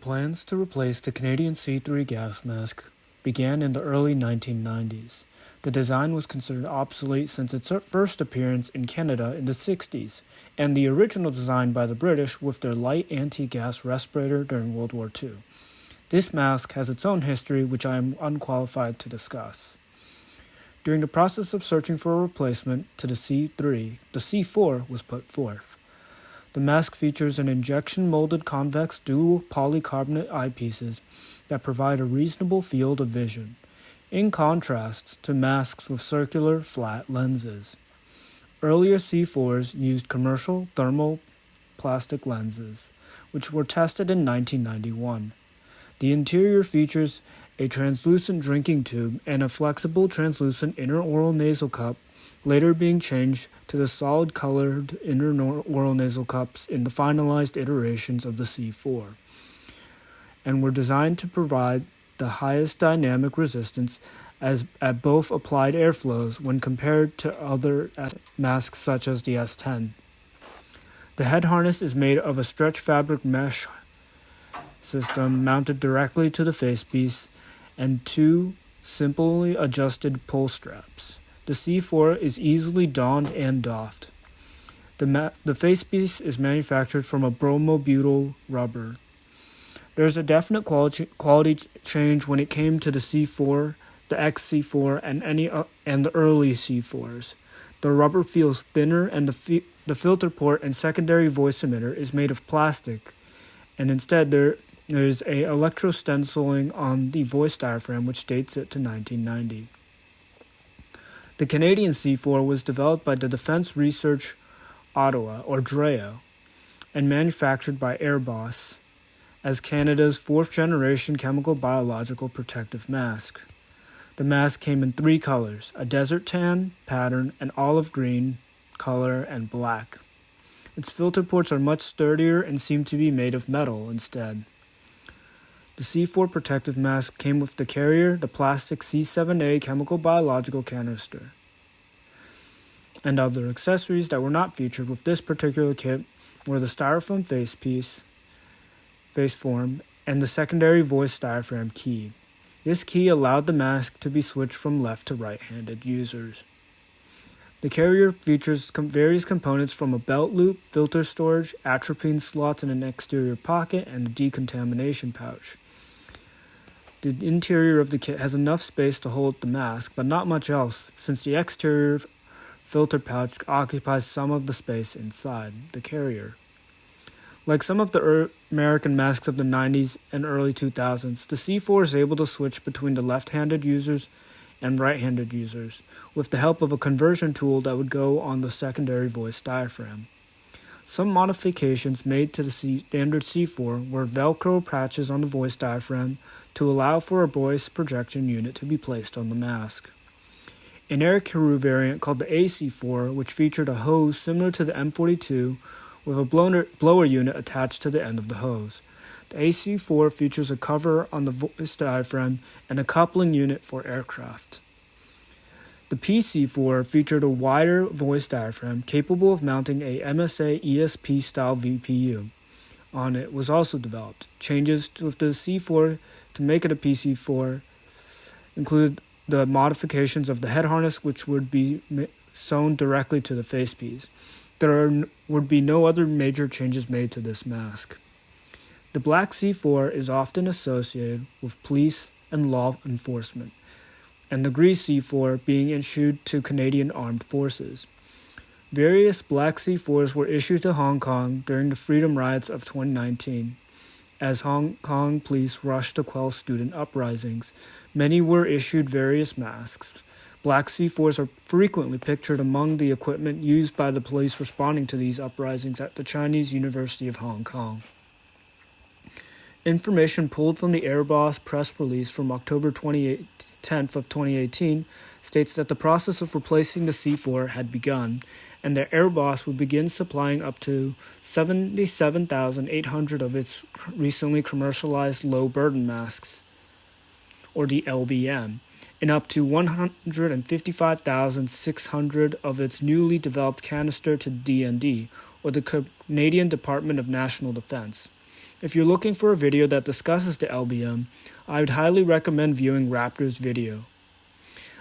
plans to replace the Canadian C3 gas mask began in the early 1990s. The design was considered obsolete since its first appearance in Canada in the 60s, and the original design by the British with their light anti-gas respirator during World War II. This mask has its own history, which I am unqualified to discuss. During the process of searching for a replacement to the C3, the C4 was put forth. The mask features an injection-molded convex dual polycarbonate eyepieces that provide a reasonable field of vision, in contrast to masks with circular, flat lenses. Earlier C4s used commercial thermoplastic lenses, which were tested in 1991. The interior features a translucent drinking tube and a flexible translucent inner oral nasal cup, later being changed to the solid-colored inner oral nasal cups in the finalized iterations of the C4, and were designed to provide the highest dynamic resistance at both applied airflows when compared to other masks such as the S10. The head harness is made of a stretch fabric mesh system mounted directly to the facepiece and two simply adjusted pull straps. The C4 is easily donned and doffed. The facepiece is manufactured from a bromobutyl rubber. There is a definite quality change when it came to the C4, the XC4, and the early C4s. The rubber feels thinner, and the filter port and secondary voice emitter is made of plastic, and instead there is a electrostenciling on the voice diaphragm which dates it to 1990. The Canadian C4 was developed by the Defence Research Ottawa, or DREO, and manufactured by Airbus as Canada's fourth-generation chemical biological protective mask. The mask came in three colors: a desert tan pattern, an olive green color, and black. Its filter ports are much sturdier and seem to be made of metal instead. The C4 protective mask came with the carrier, the plastic C7A chemical biological canister, and other accessories that were not featured with this particular kit were the styrofoam face form, and the secondary voice diaphragm key. This key allowed the mask to be switched from left to right-handed users. The carrier features various components from a belt loop, filter storage, atropine slots in an exterior pocket, and a decontamination pouch. The interior of the kit has enough space to hold the mask, but not much else, since the exterior filter pouch occupies some of the space inside the carrier. Like some of the American masks of the 90s and early 2000s, the C4 is able to switch between the left-handed users and right-handed users, with the help of a conversion tool that would go on the secondary voice diaphragm. Some modifications made to the standard C4 were Velcro patches on the voice diaphragm to allow for a voice projection unit to be placed on the mask. An Air Carew variant called the AC4, which featured a hose similar to the M42 with a blower unit attached to the end of the hose. The AC4 features a cover on the voice diaphragm and a coupling unit for aircraft. The PC4 featured a wider voice diaphragm capable of mounting a MSA ESP-style VPU. On it was also developed. Changes with the C4 to make it a PC4 include the modifications of the head harness, which would be sewn directly to the facepiece. There would be no other major changes made to this mask. The black C4 is often associated with police and law enforcement, and the gray C4 being issued to Canadian Armed Forces. Various black C4s were issued to Hong Kong during the Freedom Riots of 2019. As Hong Kong police rushed to quell student uprisings, many were issued various masks. Black C4s are frequently pictured among the equipment used by the police responding to these uprisings at the Chinese University of Hong Kong. Information pulled from the Airbus press release from October 10th of 2018 states that the process of replacing the C4 had begun, and that Airbus would begin supplying up to 77,800 of its recently commercialized low-burden masks, or the LBM, and up to 155,600 of its newly developed canister to DND, or the Canadian Department of National Defence. If you're looking for a video that discusses the LBM, I would highly recommend viewing Raptor's video.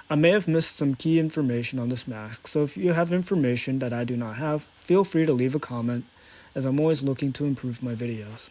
I may have missed some key information on this mask, so if you have information that I do not have, feel free to leave a comment, as I'm always looking to improve my videos.